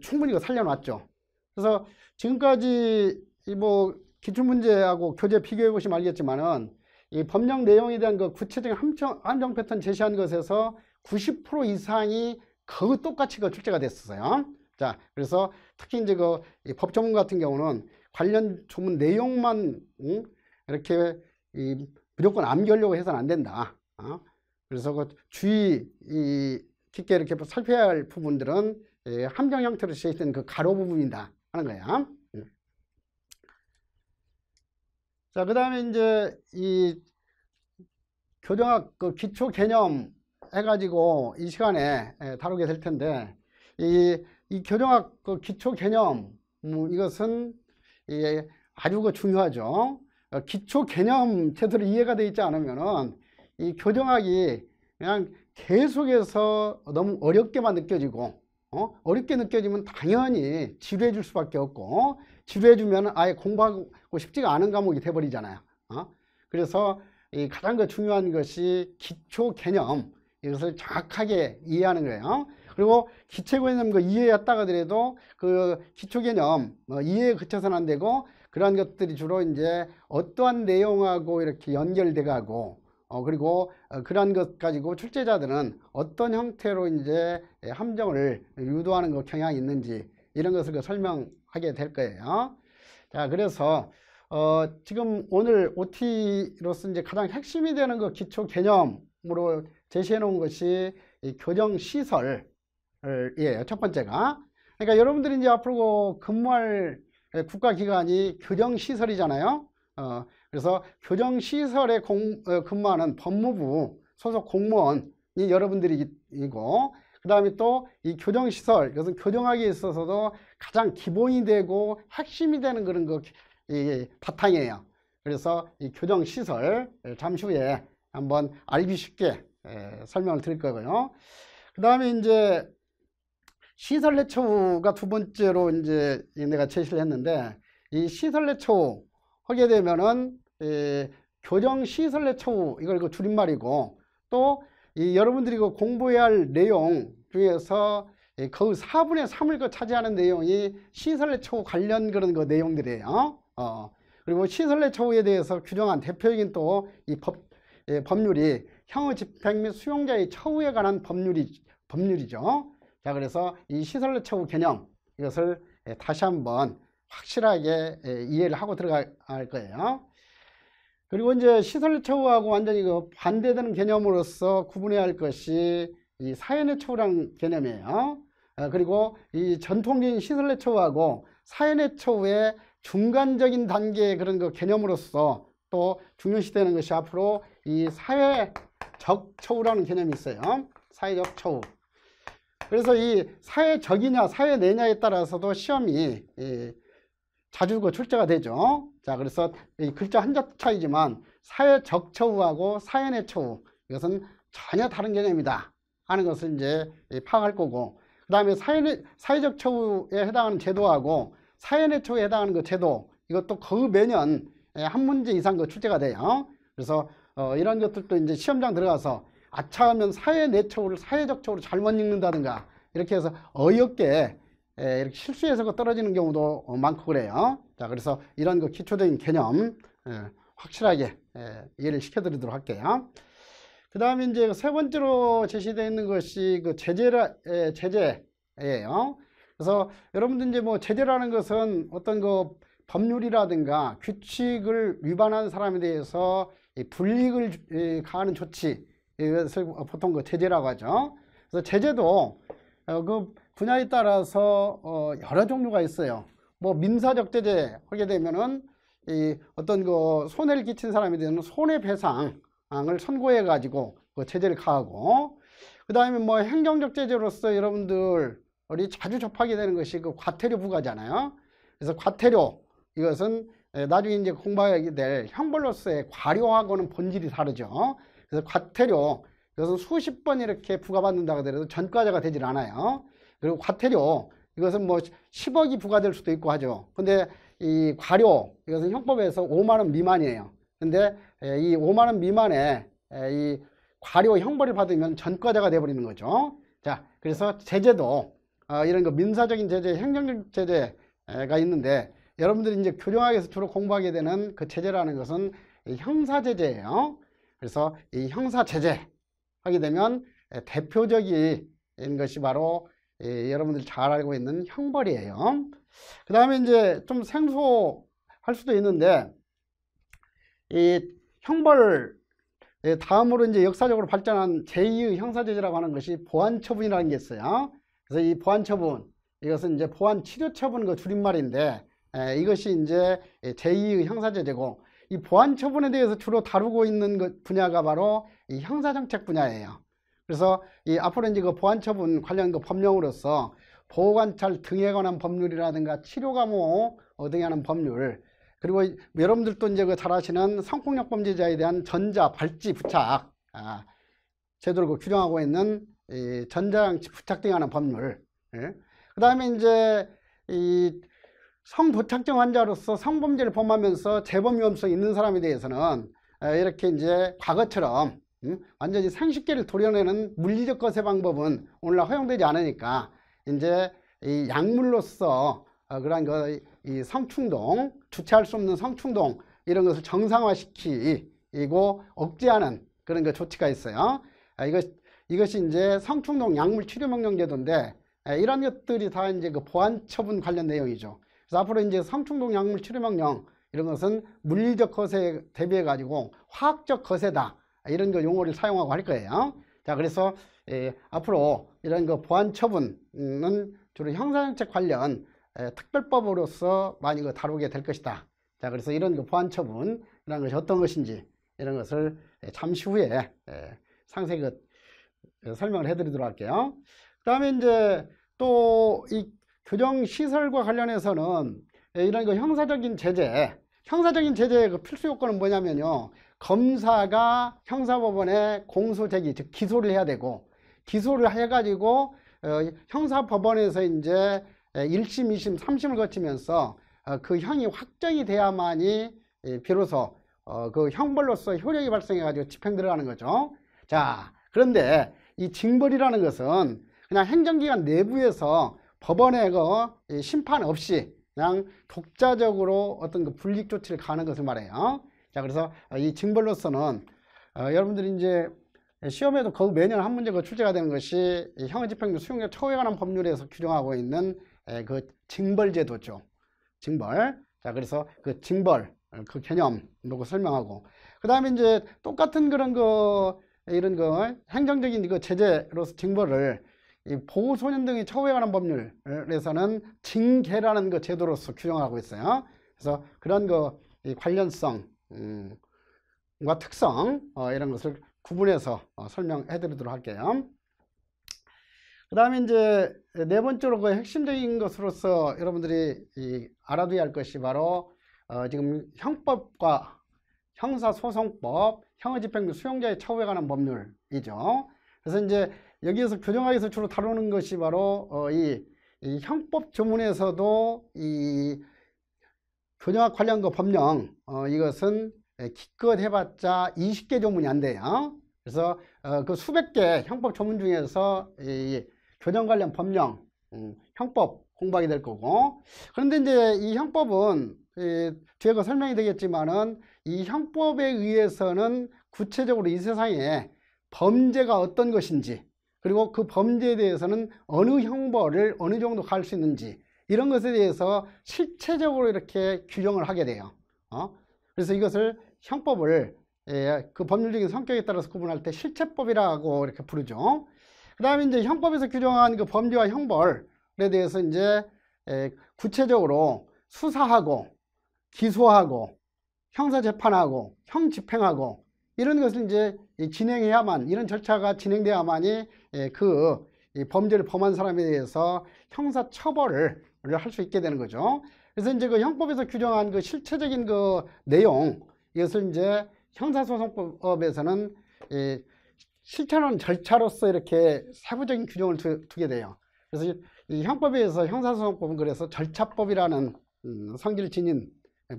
충분히 살려놨죠. 그래서 지금까지 뭐 기출문제하고 교재 비교해 보시면 알겠지만은 이 법령 내용에 대한 그 구체적인 함정 패턴 제시한 것에서 90% 이상이 거의 똑같이 그 출제가 됐었어요. 자, 그래서 특히 이제 이 법조문 같은 경우는 관련 조문 내용만 이렇게 무조건 암기하려고 해서는 안 된다. 그래서 그 주의 깊게 이렇게 살펴야 할 부분들은 함정 형태로 제시된 그 가로 부분이다 하는 거야. 자, 그 다음에 이제 이 교정학 그 기초 개념 해가지고 이 시간에 다루게 될 텐데, 이 교정학 그 기초 개념, 이것은 아주 그 중요하죠. 기초 개념 제대로 이해가 되어 있지 않으면은 이 교정학이 그냥 계속해서 너무 어렵게만 느껴지고, 어렵게 느껴지면 당연히 지루해 줄 수밖에 없고, 지루해 주면 아예 공부하고 싶지가 않은 과목이 돼버리잖아요. 그래서 이 가장 그 중요한 것이 기초 개념, 이것을 정확하게 이해하는 거예요. 그리고 기초 개념 그 이해했다가 하더라도 그 기초 개념 이해에 그쳐서는 안 되고, 그러한 것들이 주로 이제 어떠한 내용하고 이렇게 연결돼 가고, 그리고 그러한 것 가지고 출제자들은 어떤 형태로 이제 함정을 유도하는 그 경향이 있는지 이런 것을 그 설명하게 될 거예요. 자, 그래서 지금 오늘 OT로서 이제 가장 핵심이 되는 그 기초 개념으로 제시해 놓은 것이 이 교정 시설이에요. 첫 번째가. 그러니까 여러분들이 이제 앞으로 근무할 국가기관이 교정 시설이잖아요. 그래서 교정시설에 근무하는 법무부 소속 공무원이 여러분들이고, 그 다음에 또 이 교정시설, 이것은 교정하기에 있어서도 가장 기본이 되고 핵심이 되는 그런 거 바탕이에요. 그래서 이 교정시설 잠시 후에 한번 알기 쉽게 설명을 드릴 거고요. 그 다음에 이제 시설내처우가 두 번째로 이제 내가 제시를 했는데, 이 시설내처우 하게 되면은 교정시설내처우, 이걸 그 줄임말이고, 또 이 여러분들이 그 공부해야 할 내용 중에서 거의 4분의 3을 그 차지하는 내용이 시설내처우 관련 그런 그 내용들이에요. 그리고 시설내처우에 대해서 규정한 대표적인 또 이 법률이 형의 집행 및 수용자의 처우에 관한 법률이죠. 자, 그래서 이 시설내처우 개념, 이것을 다시 한번 확실하게 이해를 하고 들어갈 거예요. 그리고 이제 시설내처우하고 완전히 그 반대되는 개념으로서 구분해야 할 것이 이 사회내처우라는 개념이에요. 그리고 이 전통적인 시설내처우하고 사회내처우의 중간적인 단계의 그런 그 개념으로서 또 중요시되는 것이 앞으로 이 사회적 처우라는 개념이 있어요. 사회적 처우. 그래서 이 사회적이냐 사회내냐에 따라서도 시험이 자주 그 출제가 되죠. 자, 그래서 이 글자 한자 차이지만 사회적 처우하고 사회내 처우, 이것은 전혀 다른 개념이다 하는 것을 이제 파악할 거고, 그 다음에 사회적 처우에 해당하는 제도하고 사회내 처우에 해당하는 그 제도, 이것도 거의 매년 한 문제 이상 그 출제가 돼요. 그래서 이런 것들도 이제 시험장 들어가서 아차하면 사회내 처우를 사회적 처우로 잘못 읽는다든가 이렇게 해서 어이없게 이렇게 실수해서 떨어지는 경우도 많고 그래요. 자, 그래서 이런 그 기초적인 개념 확실하게 이해를 시켜드리도록 할게요. 그 다음에 이제 세 번째로 제시되어 있는 것이 그 제재예요. 그래서 여러분들 이제 뭐 제재라는 것은 어떤 그 법률이라든가 규칙을 위반한 사람에 대해서 불이익을 가하는 조치, 이것을 보통 그 제재라고 하죠. 그래서 제재도 그 분야에 따라서 여러 종류가 있어요. 뭐 민사적 제재 하게 되면은 이 어떤 그 손해를 끼친 사람에 대한 손해배상을 선고해 가지고 그 제재를 가하고, 그 다음에 뭐 행정적 제재로서 여러분들 자주 접하게 되는 것이 그 과태료 부과잖아요. 그래서 과태료, 이것은 나중에 이제 공부하게 될 형벌로서의 과료하고는 본질이 다르죠. 그래서 과태료, 이것은 수십 번 이렇게 부과받는다고 하더라도 전과자가 되질 않아요. 그리고 과태료, 이것은 뭐 10억이 부과될 수도 있고 하죠. 근데 이 과료, 이것은 형법에서 5만 원 미만이에요. 근데 이 5만 원 미만의 이 과료 형벌을 받으면 전과자가 되어버리는 거죠. 자, 그래서 제재도 이런 거 민사적인 제재, 행정적 제재가 있는데, 여러분들이 이제 교정학에서 주로 공부하게 되는 그 제재라는 것은 형사 제재예요. 그래서 이 형사 제재 하게 되면 대표적인 것이 바로 여러분들이 잘 알고 있는 형벌이에요. 그 다음에 이제 좀 생소할 수도 있는데, 이 형벌 다음으로 이제 역사적으로 발전한 제2의 형사제재라고 하는 것이 보완처분이라는 게 있어요. 그래서 이 보완처분, 이것은 이제 보완치료처분 그 줄임말인데, 이것이 이제 제2의 형사제재고, 이 보완처분에 대해서 주로 다루고 있는 분야가 바로 이 형사정책 분야예요. 그래서 이 앞으로 이제 그 보완처분 관련 그 법령으로서 보호관찰 등에 관한 법률이라든가 치료감호 등에 관한 법률, 그리고 여러분들도 이제 그 잘 아시는 성폭력 범죄자에 대한 전자, 발찌, 부착, 제도를 그 규정하고 있는 이 전자장치 부착 등에 관한 법률. 그 다음에 이제 이 성도착증 환자로서 성범죄를 범하면서 재범 위험성이 있는 사람에 대해서는 이렇게 이제 과거처럼 완전히 생식계를 도려내는 물리적 거세 방법은 오늘날 허용되지 않으니까 이제 이 약물로서 그러한 이 성충동, 주체할 수 없는 성충동 이런 것을 정상화시키고 억제하는 그런 그 조치가 있어요. 이것이 이제 성충동 약물 치료 명령 제도인데, 이런 것들이 다 이제 그 보완처분 관련 내용이죠. 그래서 앞으로 이제 성충동 약물 치료 명령 이런 것은 물리적 거세에 대비해 가지고 화학적 거세다, 이런 그 용어를 사용하고 할 거예요. 자, 그래서 앞으로 이런 그 보완처분은 주로 형사정책 관련 특별법으로서 많이 그 다루게 될 것이다. 자, 그래서 이런 그 보완처분이라는 것이 어떤 것인지 이런 것을 잠시 후에 상세히 설명을 해드리도록 할게요. 그 다음에 이제 또 이 교정시설과 관련해서는 이런 그 형사적인 제재의 그 필수 요건은 뭐냐면요, 검사가 형사법원에 공소 제기, 즉 기소를 해야 되고, 기소를 해가지고 형사법원에서 이제 1심, 2심, 3심을 거치면서 그 형이 확정이 돼야만이 비로소 그 형벌로서 효력이 발생해 가지고 집행 들어가는 거죠. 자, 그런데 이 징벌이라는 것은 그냥 행정기관 내부에서 법원의 그 심판 없이 그냥 독자적으로 어떤 그 불이익 조치를 가하는 것을 말해요. 자, 그래서 이 징벌로서는 여러분들이 이제 시험에도 거의 매년 한 문제가 출제가 되는 것이 형의집행부 수용자 처우에 관한 법률에서 규정하고 있는 그 징벌제도죠. 징벌. 자, 그래서 그 징벌 그 개념도 설명하고, 그 다음에 이제 똑같은 그런 이런 행정적인 그 제재로서 징벌을 이 보호소년 등의 처우에 관한 법률에서는 징계라는 그 제도로서 규정하고 있어요. 그래서 그런 이 관련성과 특성 이런 것을 구분해서 설명해 드리도록 할게요. 그 다음에 이제 네 번째로 그 핵심적인 것으로서 여러분들이 알아둬야 할 것이 바로 지금 형법과 형사소송법, 형의집행부 수용자의 처우에 관한 법률이죠. 그래서 이제 여기에서 교정학에서 주로 다루는 것이 바로 이 형법 조문에서도 이 교정학 관련 그 법령 이것은 기껏 해봤자 20개 조문이 안 돼요. 그래서 그 수백 개 형법 조문 중에서 이 교정 관련 법령, 형법 공부하게 될 거고, 그런데 이제 이 형법은 뒤에 그 설명이 되겠지만은 이 형법에 의해서는 구체적으로 이 세상에 범죄가 어떤 것인지, 그리고 그 범죄에 대해서는 어느 형벌을 어느 정도 갈 수 있는지, 이런 것에 대해서 실체적으로 이렇게 규정을 하게 돼요. 그래서 이것을 형법을 그 법률적인 성격에 따라서 구분할 때 실체법이라고 이렇게 부르죠. 그 다음에 이제 형법에서 규정한 그 범죄와 형벌에 대해서 이제 구체적으로 수사하고 기소하고 형사재판하고 형집행하고 이런 것을 이제 진행해야만, 이런 절차가 진행돼야만이 그 이 범죄를 범한 사람에 대해서 형사 처벌을 할 수 있게 되는 거죠. 그래서 이제 그 형법에서 규정한 그 실체적인 그 내용, 이것을 이제 형사소송법에서는 실천하는 절차로서 이렇게 세부적인 규정을 두게 돼요. 그래서 이 형법에서 형사소송법은 그래서 절차법이라는 성질을 지닌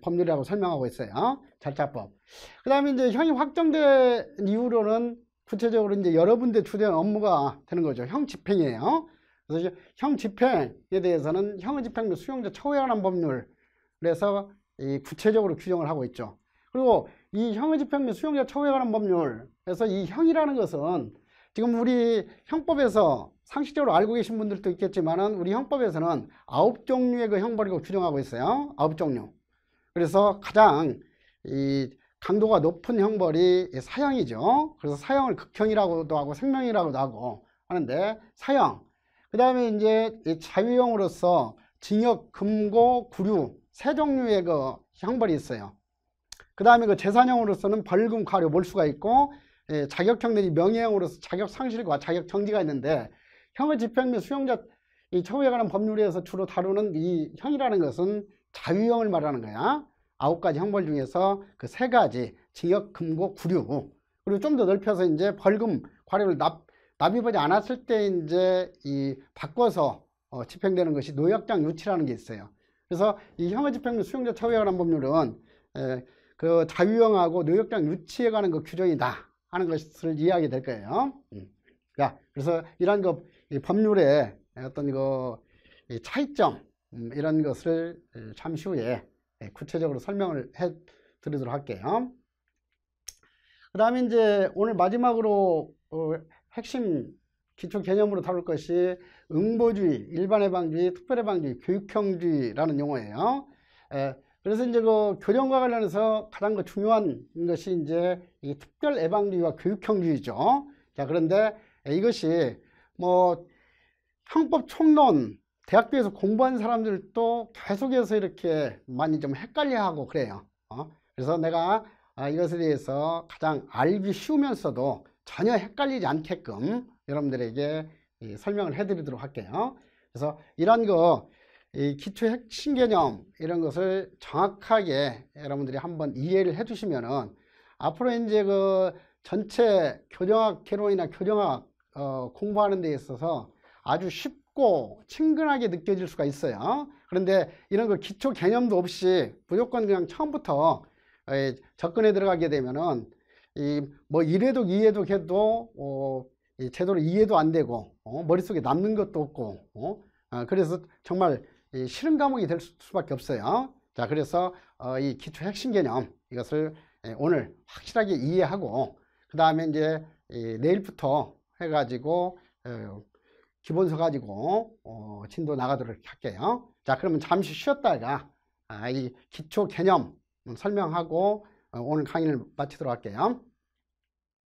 법률이라고 설명하고 있어요. 절차법. 그 다음에 이제 형이 확정된 이후로는 구체적으로 이제 여러 군데 주된 업무가 되는 거죠. 형 집행이에요. 그래서 형 집행에 대해서는 형의 집행 및 수용자 처우에 관한 법률에서 구체적으로 규정을 하고 있죠. 그리고 이 형의 집행 및 수용자 처우에 관한 법률에서 이 형이라는 것은 지금 우리 형법에서 상식적으로 알고 계신 분들도 있겠지만은 우리 형법에서는 9종류의 그 형벌이고 규정하고 있어요. 9종류. 그래서 가장 이 강도가 높은 형벌이 사형이죠. 그래서 사형을 극형이라고도 하고 생명이라고도 하고 하는데 사형. 그 다음에 이제 자유형으로서 징역, 금고, 구류 세 종류의 그 형벌이 있어요. 그 다음에 그 재산형으로서는 벌금, 과료, 몰수가 있고 자격형 내지 명예형으로서 자격 상실과 자격 정지가 있는데 형의 집행 및 수용자 이 처우에 관한 법률에서 주로 다루는 이 형이라는 것은 자유형을 말하는 거야. 9가지 형벌 중에서 그 3가지 징역, 금고, 구류 그리고 좀 더 넓혀서 이제 벌금, 과료를 납입하지 않았을 때 이제 이 바꿔서 집행되는 것이 노역장 유치라는 게 있어요. 그래서 이 형의 집행 및 수용자 처우에 관한 법률은 그 자유형하고 노역장 유치에 관한 그 규정이다 하는 것을 이해하게 될 거예요. 자, 그래서 이런 그 법률의 어떤 그 차이점 이런 것을 잠시 후에 구체적으로 설명을 해 드리도록 할게요. 그 다음에 이제 오늘 마지막으로 핵심 기초 개념으로 다룰 것이 응보주의, 일반해방주의, 특별해방주의, 교육형주의라는 용어예요. 그래서 이제 그 교정과 관련해서 가장 그 중요한 것이 이제 이 특별해방주의와 교육형주의죠. 자, 그런데 이것이 뭐 형법 총론 대학교에서 공부한 사람들도 계속해서 이렇게 많이 좀 헷갈려하고 그래요. 그래서 내가 이것에 대해서 가장 알기 쉬우면서도 전혀 헷갈리지 않게끔 여러분들에게 설명을 해드리도록 할게요. 그래서 이런 이 기초 핵심 개념 이런 것을 정확하게 여러분들이 한번 이해를 해주시면은 앞으로 이제 그 전체 교정학 개론이나 교정학 공부하는 데 있어서 아주 쉽고 친근하게 느껴질 수가 있어요. 그런데 이런 거 기초 개념도 없이 무조건 그냥 처음부터 접근해 들어가게 되면은 뭐 이래독 이해독 해도 제대로 이해도 안 되고 머릿속에 남는 것도 없고 그래서 정말 싫은 과목이 될 수밖에 없어요. 자, 그래서 이 기초 핵심 개념 이것을 오늘 확실하게 이해하고 그 다음에 이제 내일부터 해가지고 기본서 가지고 진도 나가도록 할게요. 자, 그러면 잠시 쉬었다가 이 기초 개념 설명하고 오늘 강의를 마치도록 할게요.